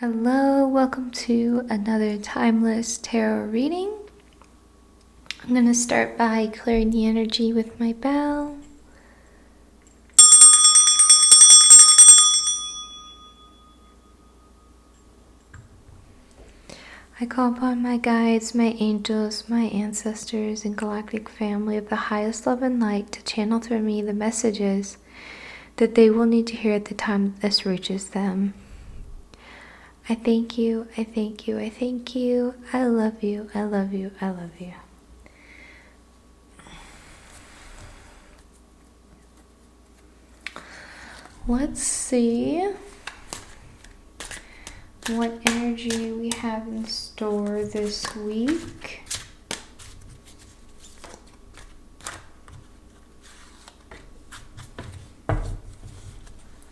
Hello, welcome to another timeless tarot reading. I'm going to start by clearing the energy with my bell. I call upon my guides, my angels, my ancestors, and galactic family of the highest love and light to channel through me the messages that they will need to hear at the time that this reaches them. I thank you, I thank you, I thank you. I love you, I love you, I love you. Let's see what energy we have in store this week.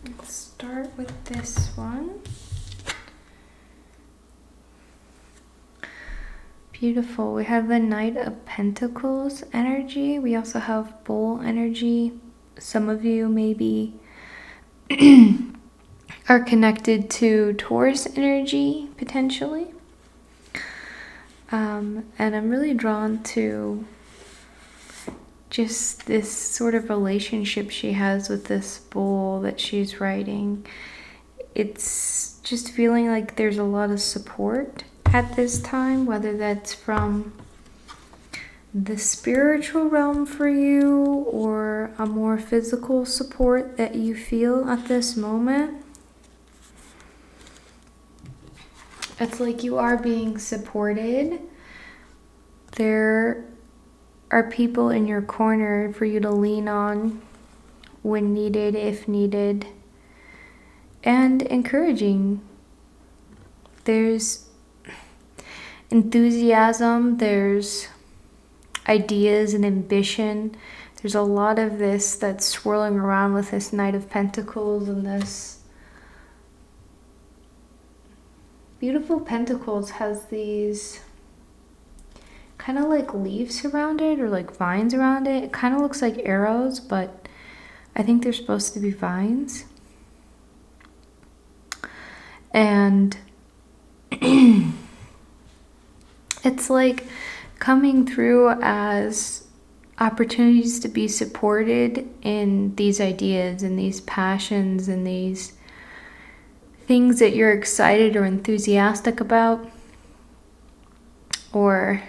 Let's start with this one. Beautiful. We have the Knight of Pentacles energy. We also have Bull energy. Some of you maybe are connected to Taurus energy, potentially. And I'm really drawn to just this sort of relationship she has with this bull that she's riding. It's just feeling like there's a lot of support at this time, whether that's from the spiritual realm for you or a more physical support that you feel at this moment. It's like you are being supported. There are people in your corner for you to lean on when needed, if needed, and encouraging. There's enthusiasm, there's ideas and ambition. There's a lot of this that's swirling around with this Knight of Pentacles and this beautiful Pentacles has these kind of like leaves around it or like vines around it. It kind of looks like arrows, but I think they're supposed to be vines. And it's like coming through as opportunities to be supported in these ideas and these passions and these things that you're excited or enthusiastic about, or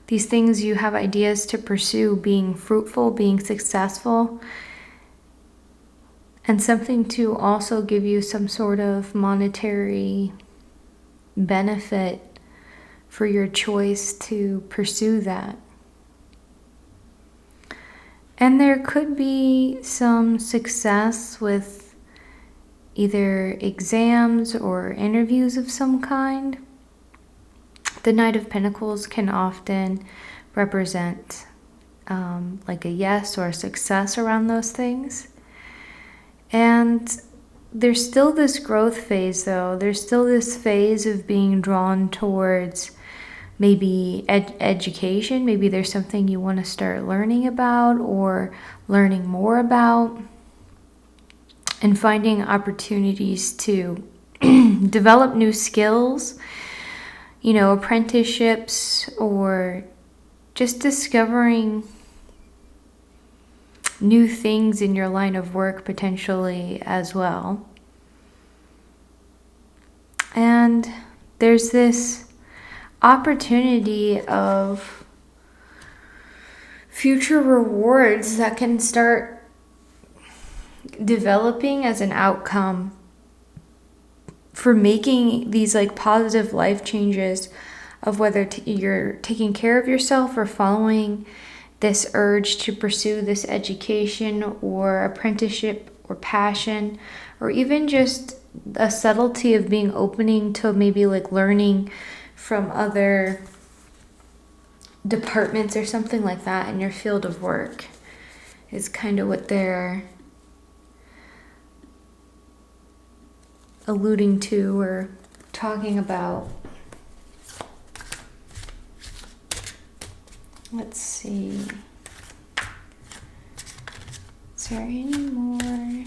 these things you have ideas to pursue being fruitful, being successful, and something to also give you some sort of monetary benefit for your choice to pursue that. And there could be some success with either exams or interviews of some kind. The Knight of Pentacles can often represent like a yes or a success around those things. And there's still this growth phase though. There's still this phase of being drawn towards maybe education. Maybe there's something you want to start learning about or learning more about, and finding opportunities to develop new skills, you know, apprenticeships, or just discovering new things in your line of work potentially as well. And there's this opportunity of future rewards that can start developing as an outcome for making these like positive life changes of whether you're taking care of yourself or following this urge to pursue this education or apprenticeship or passion, or even just a subtlety of being opening to maybe like learning from other departments or something like that in your field of work is kind of what they're alluding to or talking about. Let's see. Is there any more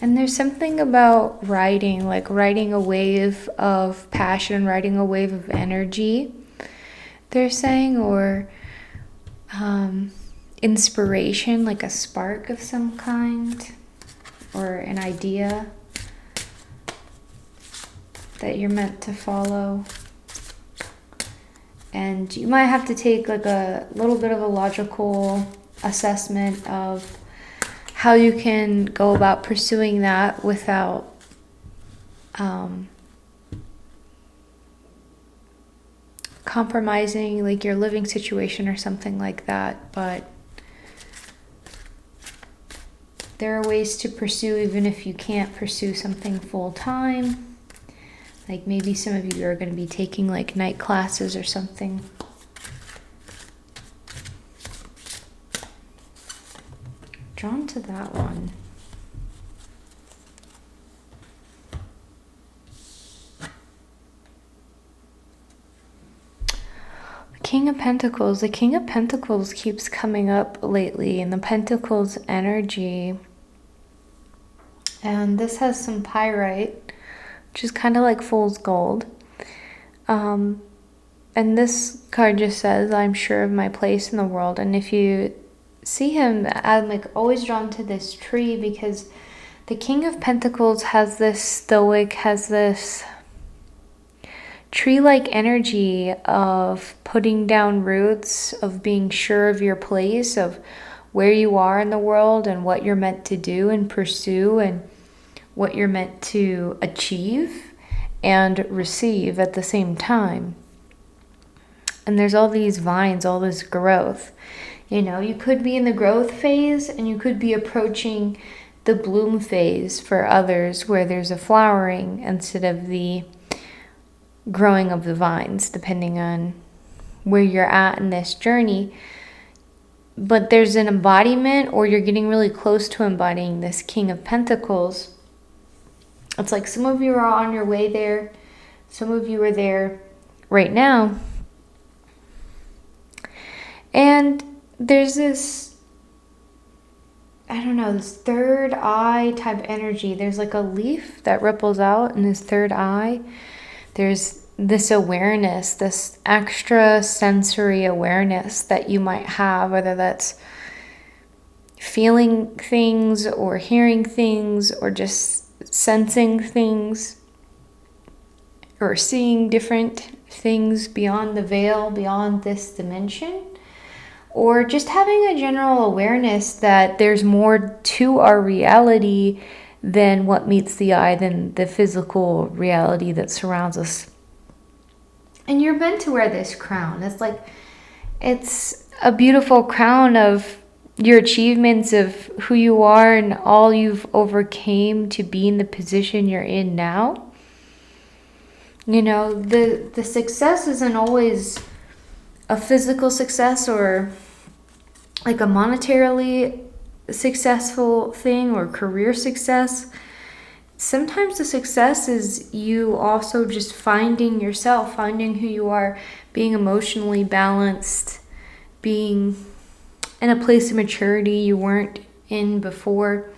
And there's something about riding, like riding a wave of passion, riding a wave of energy, they're saying, or inspiration, like a spark of some kind, or an idea that you're meant to follow. And you might have to take like a little bit of a logical assessment of how you can go about pursuing that without compromising like your living situation or something like that. But there are ways to pursue even if you can't pursue something full time. Like maybe some of you are going to be taking like night classes or something. Drawn to that one. King of Pentacles. The King of Pentacles keeps coming up lately in the Pentacles energy. And this has some pyrite, which is kind of like fool's gold. And this card just says, I'm sure of my place in the world. And if you see him, I'm like always drawn to this tree because the King of Pentacles has this stoic, has this tree-like energy of putting down roots, of being sure of your place, of where you are in the world and what you're meant to do and pursue and what you're meant to achieve and receive at the same time. And there's all these vines, all this growth. You know, you could be in the growth phase and you could be approaching the bloom phase for others where there's a flowering instead of the growing of the vines, depending on where you're at in this journey. But there's an embodiment, or you're getting really close to embodying this King of Pentacles. It's like some of you are on your way there. Some of you are there right now. And there's this, I don't know, this third eye type energy. There's like a leaf that ripples out in this third eye. There's this awareness, this extra sensory awareness that you might have, whether that's feeling things or hearing things or just sensing things or seeing different things beyond the veil, beyond this dimension, or just having a general awareness that there's more to our reality than what meets the eye, than the physical reality that surrounds us. And you're meant to wear this crown. It's a beautiful crown of your achievements, of who you are and all you've overcame to be in the position you're in now. You know, the success isn't always a physical success or like a monetarily successful thing or career success. Sometimes the success is you also just finding yourself, finding who you are, being emotionally balanced, being in a place of maturity you weren't in before.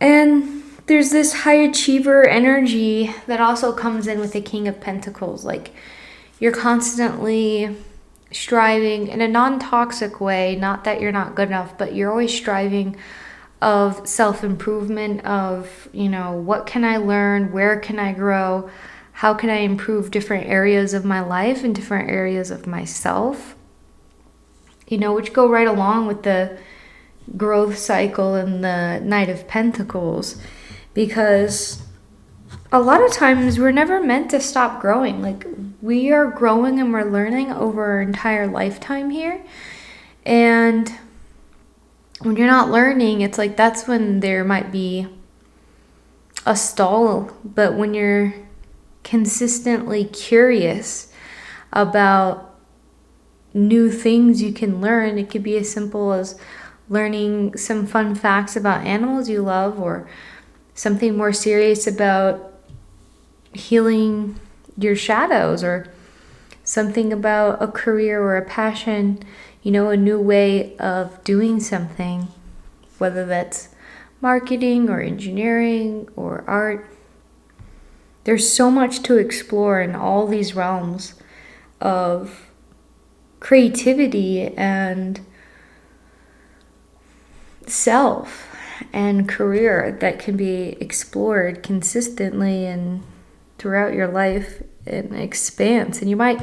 And there's this high achiever energy that also comes in with the King of Pentacles. Like you're constantly striving in a non-toxic way, not that you're not good enough, but you're always striving of self-improvement, of, you know, what can I learn, where can I grow, how can I improve different areas of my life and different areas of myself, you know, which go right along with the growth cycle and the Knight of Pentacles, because a lot of times we're never meant to stop growing. Like we are growing and we're learning over our entire lifetime here. And when you're not learning, it's like that's when there might be a stall. But when you're consistently curious about new things you can learn, it could be as simple as learning some fun facts about animals you love, or something more serious about healing your shadows, or something about a career or a passion, you know, a new way of doing something, whether that's marketing or engineering or art. There's so much to explore in all these realms of creativity and self and career that can be explored consistently and throughout your life in expanse. And you might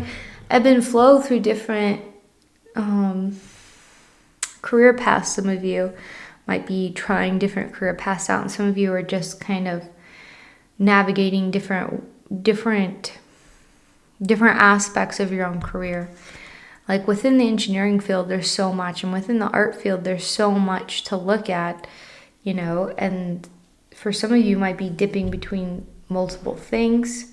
ebb and flow through different career paths. Some of you might be trying different career paths out, and some of you are just kind of navigating different aspects of your own career. Like within the engineering field, there's so much, and within the art field, there's so much to look at, and for some of you might be dipping between multiple things.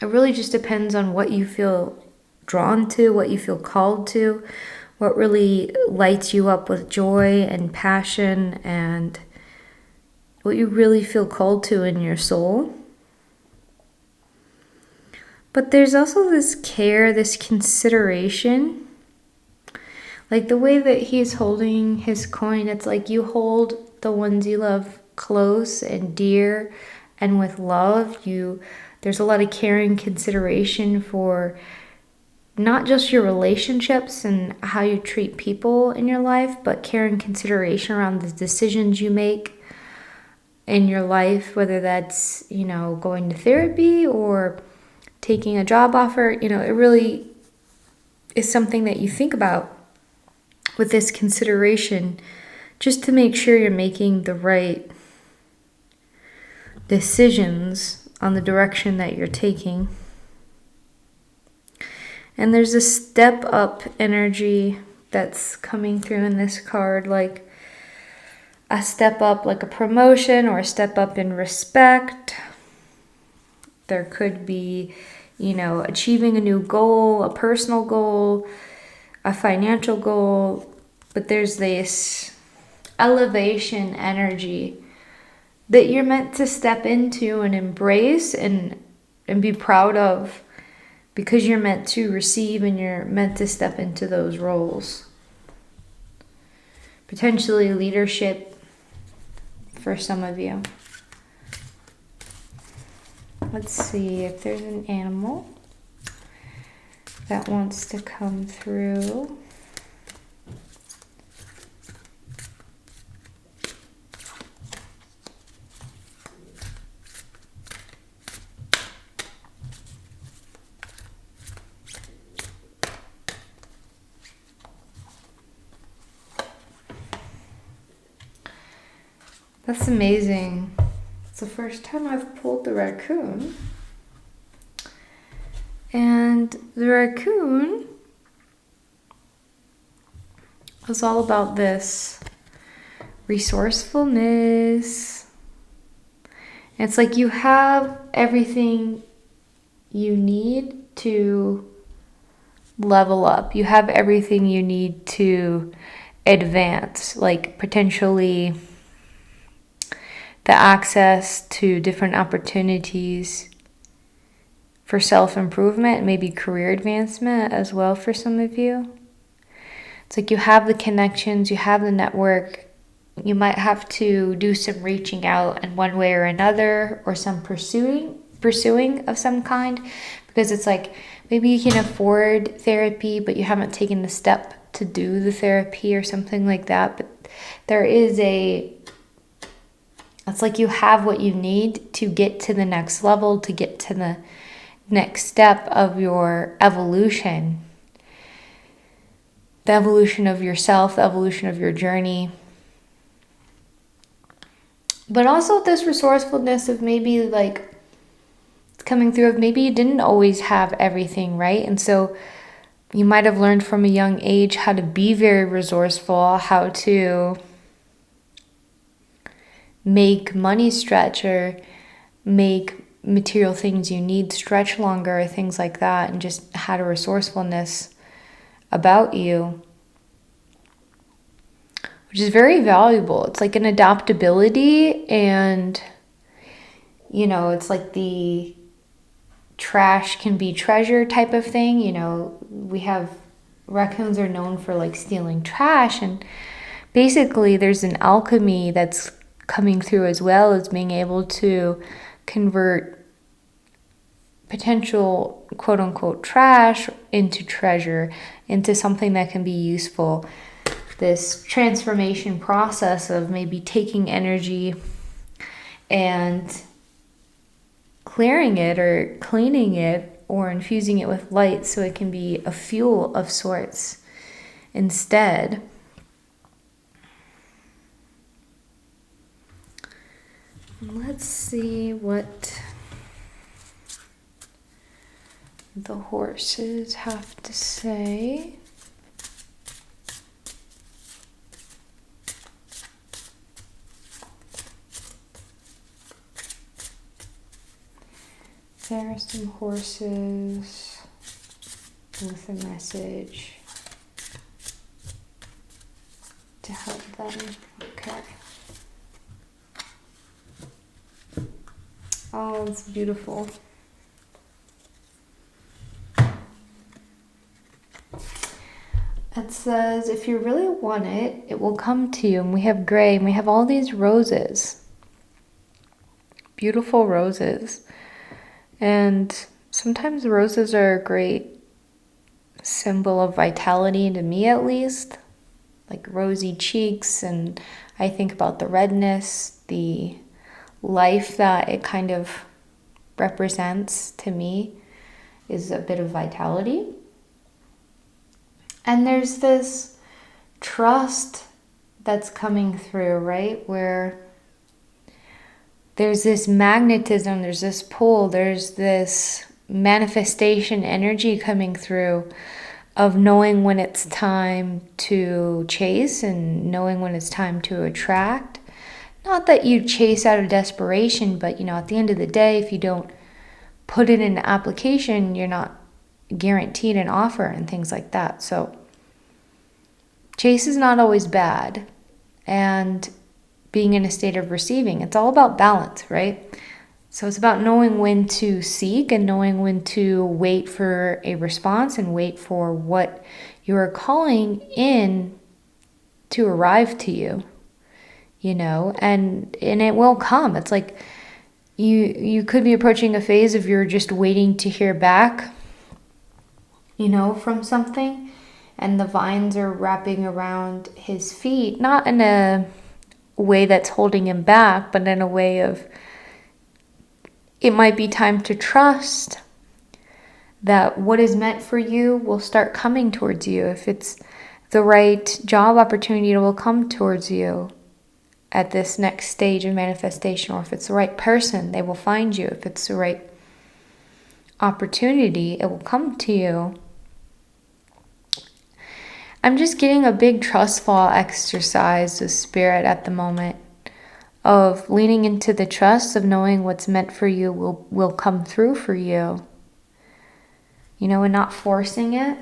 It really just depends on what you feel drawn to, what you feel called to, what really lights you up with joy and passion, and what you really feel called to in your soul. But there's also this care, this consideration. Like the way that he's holding his coin, it's like you hold the ones you love close and dear and with love. There's a lot of care and consideration for not just your relationships and how you treat people in your life, but care and consideration around the decisions you make in your life, whether that's, going to therapy or taking a job offer. It really is something that you think about with this consideration, just to make sure you're making the right decisions on the direction that you're taking. And there's a step up energy that's coming through in this card, like a step up, like a promotion or a step up in respect. There could be, achieving a new goal, a personal goal, a financial goal, but there's this elevation energy that you're meant to step into and embrace and be proud of, because you're meant to receive and you're meant to step into those roles. Potentially leadership for some of you. Let's see if there's an animal that wants to come through. That's amazing. It's the first time I've pulled the raccoon. And the raccoon was all about this resourcefulness. It's like you have everything you need to level up. You have everything you need to advance, like potentially the access to different opportunities for self-improvement, maybe career advancement as well for some of you. It's like you have the connections, you have the network. You might have to do some reaching out in one way or another, or some pursuing of some kind, because it's like maybe you can afford therapy, but you haven't taken the step to do the therapy or something like that. But there is it's like you have what you need to get to the next level, to get to the next step of your evolution. The evolution of yourself, the evolution of your journey. But also this resourcefulness of maybe like coming through of maybe you didn't always have everything, right? And so you might have learned from a young age how to be very resourceful, how to make money stretch or make material things you need stretch longer, things like that, and just had a resourcefulness about you, which is very valuable. It's like an adaptability, and it's like the trash can be treasure type of thing. We have raccoons are known for like stealing trash, basically there's an alchemy that's coming through, as well as being able to convert potential quote unquote trash into treasure, into something that can be useful. This transformation process of maybe taking energy and clearing it or cleaning it or infusing it with light so it can be a fuel of sorts instead. Let's see what the horses have to say. There are some horses with a message to help them. Okay. Oh, it's beautiful. It says, if you really want it, it will come to you. And we have gray, and we have all these roses. Beautiful roses. And sometimes roses are a great symbol of vitality, to me at least. Like rosy cheeks, and I think about the redness, the life that it kind of represents to me is a bit of vitality. And there's this trust that's coming through, right? Where there's this magnetism, there's this pull, there's this manifestation energy coming through of knowing when it's time to chase and knowing when it's time to attract. Not that you chase out of desperation, but at the end of the day, if you don't put it in application, you're not guaranteed an offer and things like that. So chase is not always bad, and being in a state of receiving, it's all about balance, right? So it's about knowing when to seek and knowing when to wait for a response and wait for what you are calling in to arrive to you, and it will come. It's like you could be approaching a phase of you're just waiting to hear back, from something, and the vines are wrapping around his feet, not in a way that's holding him back, but in a way of it might be time to trust that what is meant for you will start coming towards you. If it's the right job opportunity, it will come towards you at this next stage of manifestation. Or if it's the right person, they will find you. If it's the right opportunity, it will come to you. I'm just getting a big trust fall exercise with spirit at the moment, of leaning into the trust of knowing what's meant for you will come through for you, and not forcing it.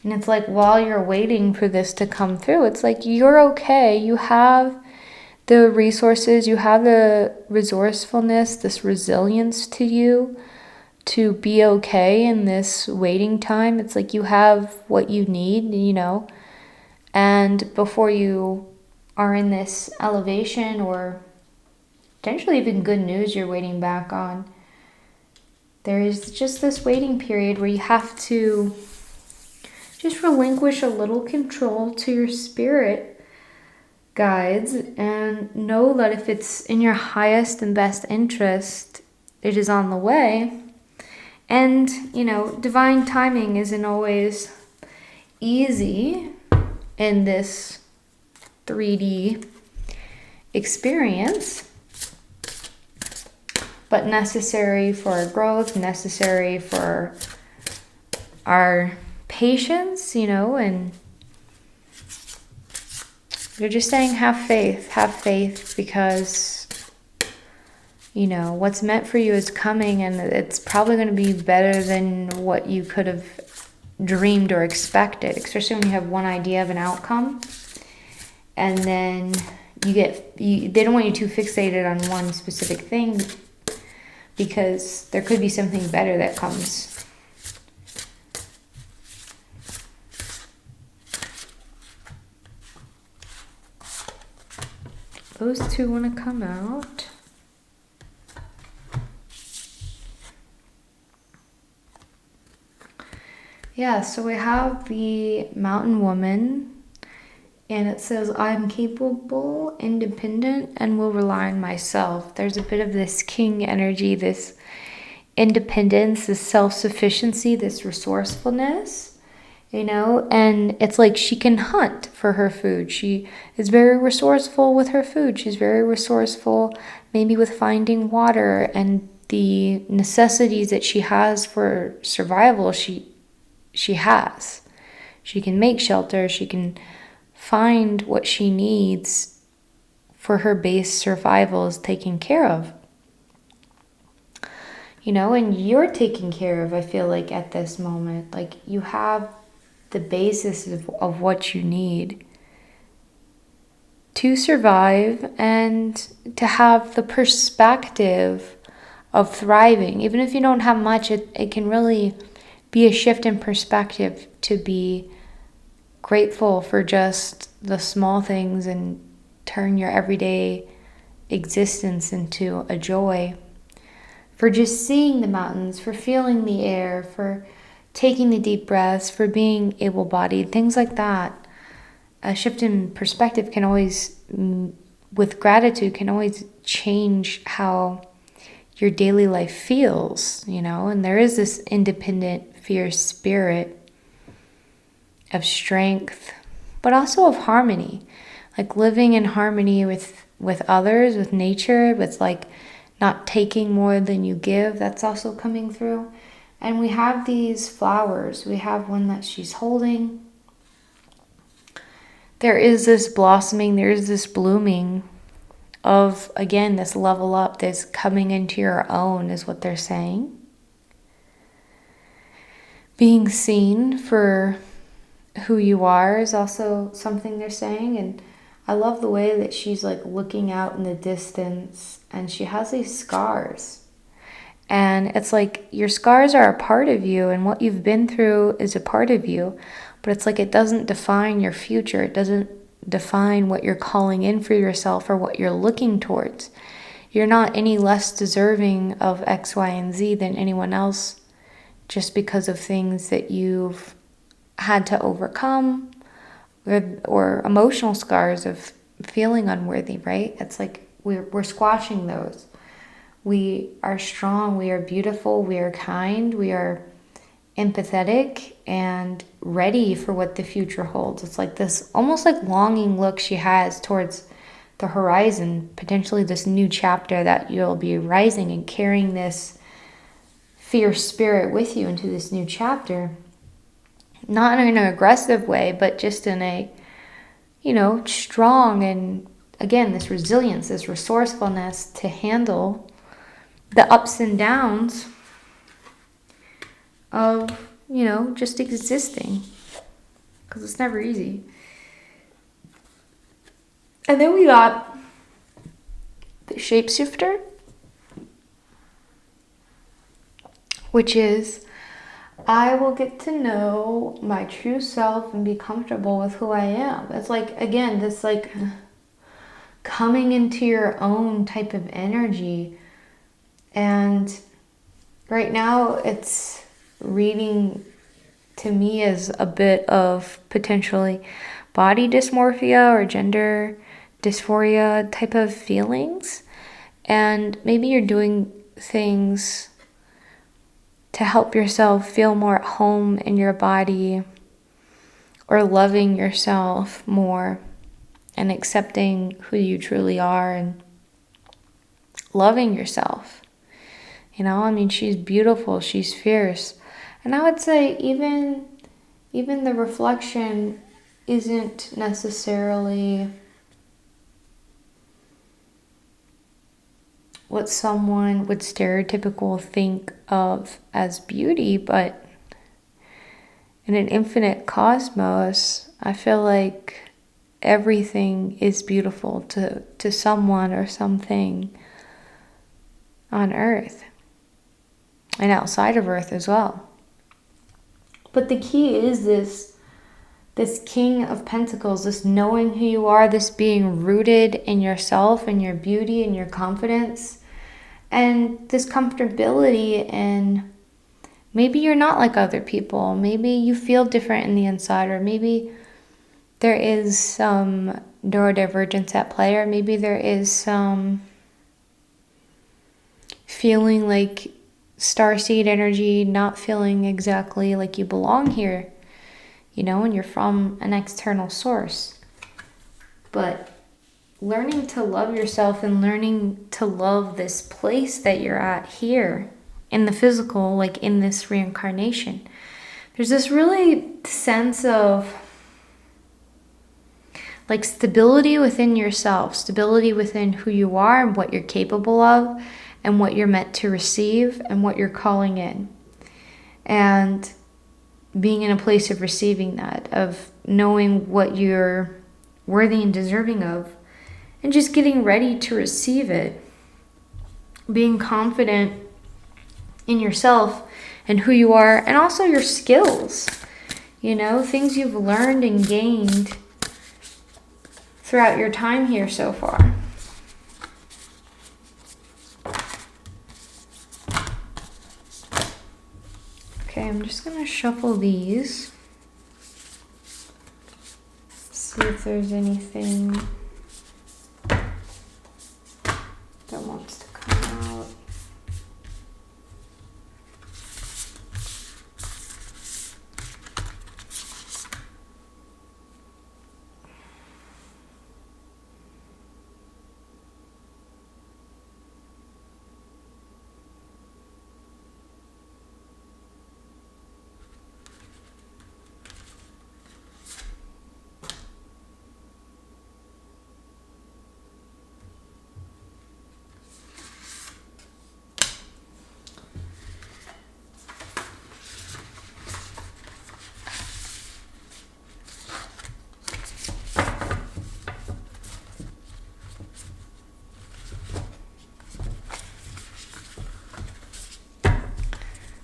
And it's like, while you're waiting for this to come through, it's like you're okay. You have the resources, you have the resourcefulness, this resilience to you to be okay in this waiting time. It's like you have what you need, and before you are in this elevation or potentially even good news you're waiting back on, there is just this waiting period where you have to just relinquish a little control to your spirit guides and know that if it's in your highest and best interest, it is on the way. And, divine timing isn't always easy in this 3D experience, but necessary for our growth, necessary for our patience, and you're just saying have faith because what's meant for you is coming, and it's probably going to be better than what you could have dreamed or expected, especially when you have one idea of an outcome and then they don't want you too fixated on one specific thing, because there could be something better that comes. those two want to come out. Yeah, so we have the Mountain Woman, and it says, I'm capable, independent, and will rely on myself. There's a bit of this king energy, this independence, this self-sufficiency, this resourcefulness, and it's like she can hunt for her food. She is very resourceful with her food. She's very resourceful maybe with finding water and the necessities that she has for survival. She has. She can make shelter. She can find what she needs for her base survival is taken care of. And you're taken care of, I feel like, at this moment. Like, you have the basis of what you need to survive and to have the perspective of thriving. Even if you don't have much, it can really be a shift in perspective to be grateful for just the small things and turn your everyday existence into a joy. For just seeing the mountains, for feeling the air, for taking the deep breaths, for being able-bodied, things like that. A shift in perspective can always, with gratitude, can always change how your daily life feels, and there is this independent, fierce spirit of strength, but also of harmony, like living in harmony with others, with nature, with like not taking more than you give. That's also coming through. And we have these flowers. We have one that she's holding. There is this blossoming, there is this blooming of, again, this level up, this coming into your own is what they're saying. Being seen for who you are is also something they're saying. And I love the way that she's like looking out in the distance and she has these scars. And it's like your scars are a part of you and what you've been through is a part of you. But it's like it doesn't define your future. It doesn't define what you're calling in for yourself or what you're looking towards. You're not any less deserving of X, Y, and Z than anyone else just because of things that you've had to overcome or emotional scars of feeling unworthy, right? It's like we're squashing those. We are strong, we are beautiful, we are kind, we are empathetic and ready for what the future holds. It's like this almost like longing look she has towards the horizon, potentially this new chapter that you'll be rising and carrying this fierce spirit with you into this new chapter. Not in an aggressive way, but just in a, strong and, again, this resilience, this resourcefulness to handle the ups and downs of, just existing. Because it's never easy. And then we got the shapeshifter, which is, I will get to know my true self and be comfortable with who I am. It's like, again, this like coming into your own type of energy. And right now it's reading to me as a bit of potentially body dysmorphia or gender dysphoria type of feelings. And maybe you're doing things to help yourself feel more at home in your body or loving yourself more and accepting who you truly are and loving yourself. She's beautiful, she's fierce. And I would say even the reflection isn't necessarily what someone would stereotypical think of as beauty, but in an infinite cosmos, I feel like everything is beautiful to someone or something on Earth and outside of Earth as well. But the key is this This King of Pentacles, this knowing who you are, this being rooted in yourself and your beauty and your confidence, and this comfortability in maybe you're not like other people. Maybe you feel different in the inside, or maybe there is some neurodivergence at play, or maybe there is some feeling like starseed energy, not feeling exactly like you belong here, you know, and you're from an external source. But learning to love yourself and learning to love this place that you're at here in the physical, like in this reincarnation. There's this really sense of like stability within yourself, stability within who you are and what you're capable of and what you're meant to receive and what you're calling in. And being in a place of receiving that, of knowing what you're worthy and deserving of, and just getting ready to receive it. Being confident in yourself and who you are, and also your skills, you know, things you've learned and gained throughout your time here so far. Okay, I'm just gonna shuffle these. See if there's anything that wants to come out.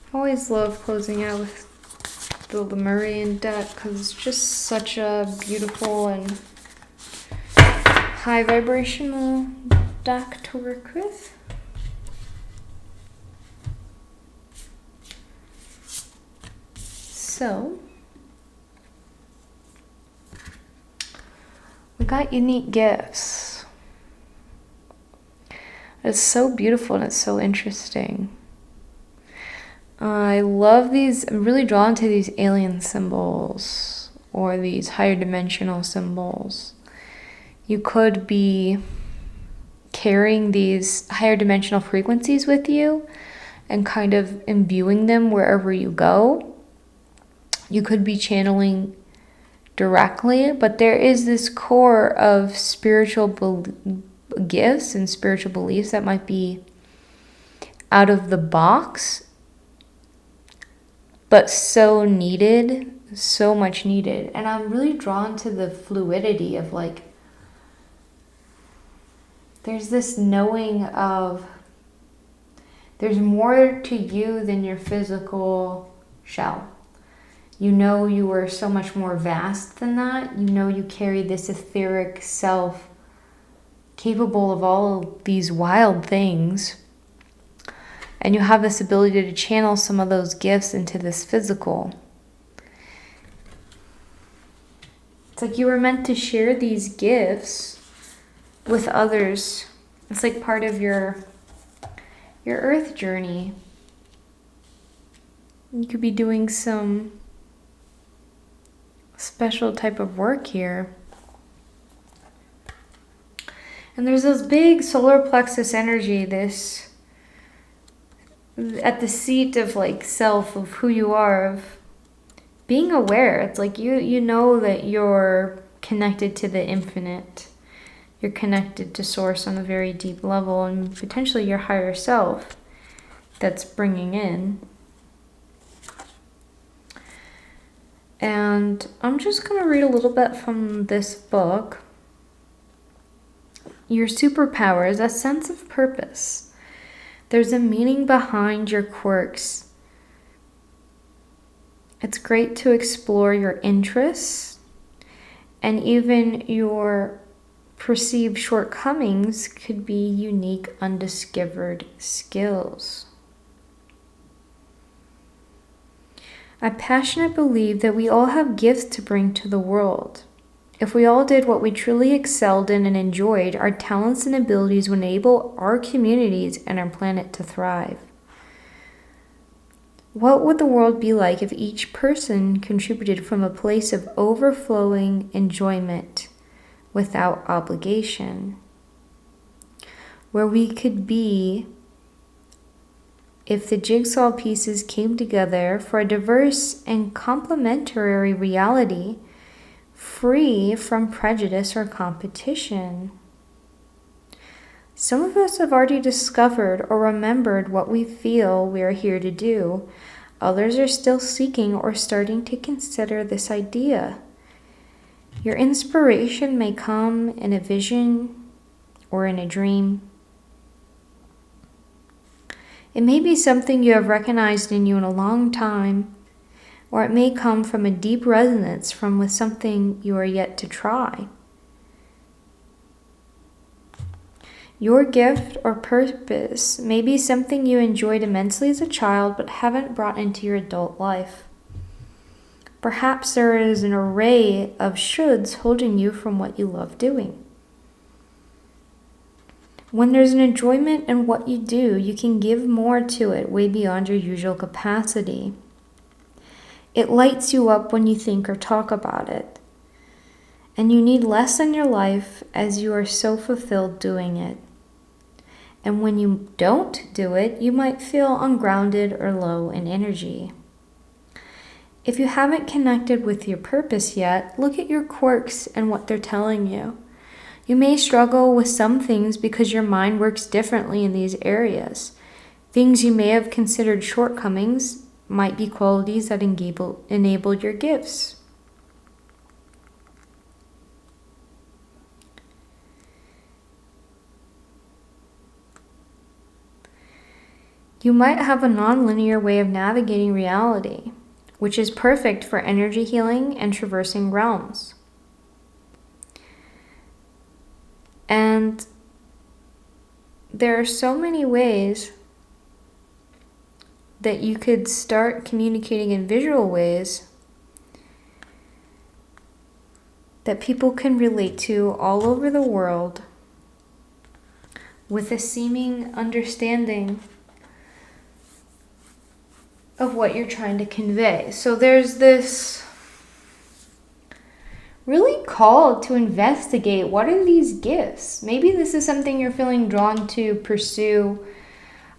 I always love closing out with the Lemurian deck because it's just such a beautiful and high vibrational deck to work with. So, we got unique gifts. It's so beautiful and it's so interesting. I love these. I'm really drawn to these alien symbols or these higher dimensional symbols. You could be carrying these higher dimensional frequencies with you and kind of imbuing them wherever you go. You could be channeling directly, but there is this core of spiritual gifts and spiritual beliefs that might be out of the box, but so needed, so much needed. And I'm really drawn to the fluidity of like, there's this knowing of there's more to you than your physical shell. You know you are so much more vast than that. You know you carry this etheric self capable of all these wild things. And you have this ability to channel some of those gifts into this physical. It's like you were meant to share these gifts with others. It's like part of your earth journey. You could be doing some special type of work here. And there's this big solar plexus energy, this at the seat of like self, of who you are, of being aware. It's like you know that you're connected to the infinite. You're connected to source on a very deep level, and potentially your higher self that's bringing in. And I'm just going to read a little bit from this book. Your superpower is a sense of purpose. There's a meaning behind your quirks. It's great to explore your interests And even your perceived shortcomings could be unique, undiscovered skills. I passionately believe that we all have gifts to bring to the world. If we all did what we truly excelled in and enjoyed, our talents and abilities would enable our communities and our planet to thrive. What would the world be like if each person contributed from a place of overflowing enjoyment without obligation? Where we could be if the jigsaw pieces came together for a diverse and complementary reality, free from prejudice or competition. Some of us have already discovered or remembered what we feel we are here to do. Others are still seeking or starting to consider this idea. Your inspiration may come in a vision or in a dream. It may be something you have recognized in you in a long time, or it may come from a deep resonance with something you are yet to try. Your gift or purpose may be something you enjoyed immensely as a child but haven't brought into your adult life. Perhaps there is an array of shoulds holding you from what you love doing. When there's an enjoyment in what you do, you can give more to it way beyond your usual capacity. It lights you up when you think or talk about it. And you need less in your life as you are so fulfilled doing it. And when you don't do it, you might feel ungrounded or low in energy. If you haven't connected with your purpose yet, look at your quirks and what they're telling you. You may struggle with some things because your mind works differently in these areas. Things you may have considered shortcomings might be qualities that enable your gifts. You might have a non-linear way of navigating reality, which is perfect for energy healing and traversing realms. And there are so many ways that you could start communicating in visual ways that people can relate to all over the world with a seeming understanding of what you're trying to convey. So there's this really call to investigate, what are these gifts? Maybe this is something you're feeling drawn to pursue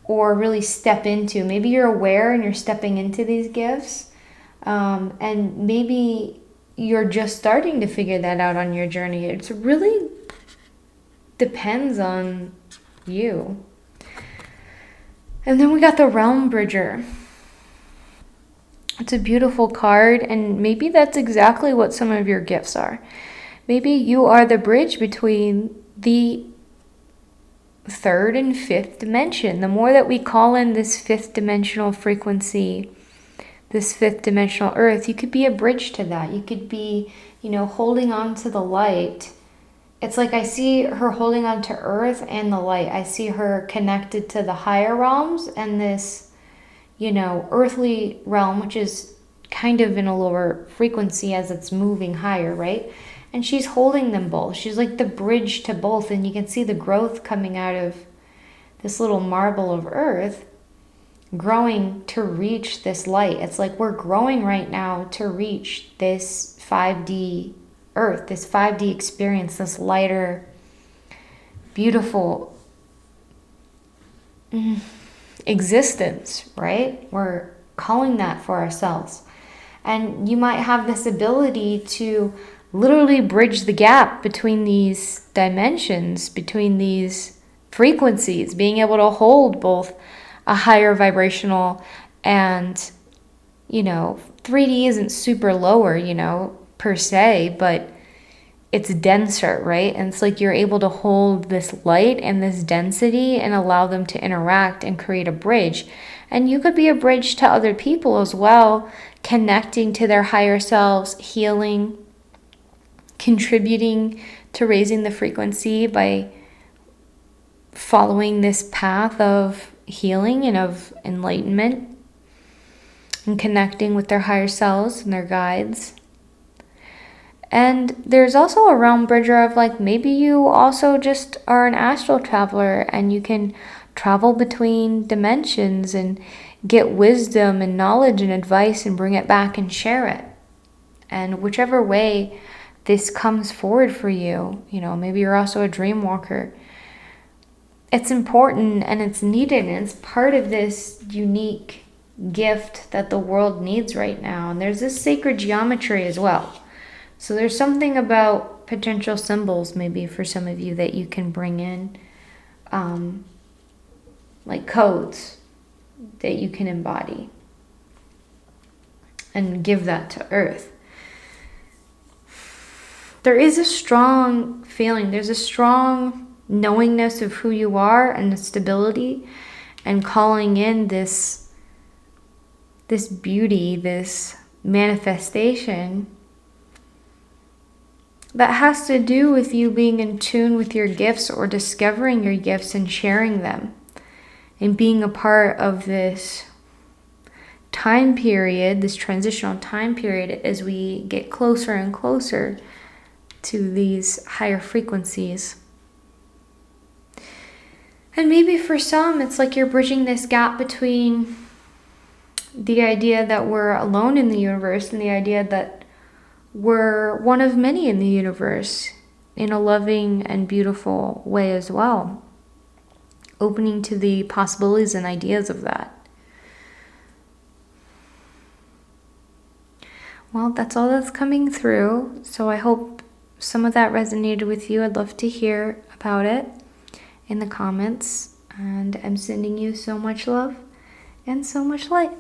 or really step into. Maybe you're aware and you're stepping into these gifts. And maybe you're just starting to figure that out on your journey. It really depends on you. And then we got the Realm Bridger. It's a beautiful card, and maybe that's exactly what some of your gifts are. Maybe you are the bridge between the third and fifth dimension. The more that we call in this fifth dimensional frequency, this fifth dimensional earth, you could be a bridge to that. You could be, holding on to the light. It's like I see her holding on to earth and the light. I see her connected to the higher realms and this earthly realm, which is kind of in a lower frequency as it's moving higher, right? And she's holding them both. She's like the bridge to both, and you can see the growth coming out of this little marble of earth, growing to reach this light. It's like we're growing right now to reach this 5D earth, this 5D experience, this lighter, beautiful existence, right? We're calling that for ourselves. And you might have this ability to literally bridge the gap between these dimensions, between these frequencies, being able to hold both a higher vibrational and, 3D isn't super lower, per se, but it's denser, right? And it's like you're able to hold this light and this density and allow them to interact and create a bridge. And you could be a bridge to other people as well, connecting to their higher selves, healing, contributing to raising the frequency by following this path of healing and of enlightenment and connecting with their higher selves and their guides. And there's also a realm bridger of like, maybe you also just are an astral traveler and you can travel between dimensions and get wisdom and knowledge and advice and bring it back and share it. And whichever way this comes forward for you, maybe you're also a dream walker. It's important and it's needed, and it's part of this unique gift that the world needs right now. And there's this sacred geometry as well. So there's something about potential symbols maybe for some of you that you can bring in, like codes that you can embody and give that to Earth. There is a strong feeling, there's a strong knowingness of who you are and the stability, and calling in this beauty, this manifestation that has to do with you being in tune with your gifts or discovering your gifts and sharing them and being a part of this time period, this transitional time period, as we get closer and closer to these higher frequencies. And maybe for some, it's like you're bridging this gap between the idea that we're alone in the universe and the idea that we're one of many in the universe in a loving and beautiful way as well. Opening to the possibilities and ideas of that. Well, that's all that's coming through. So I hope some of that resonated with you. I'd love to hear about it in the comments. And I'm sending you so much love and so much light.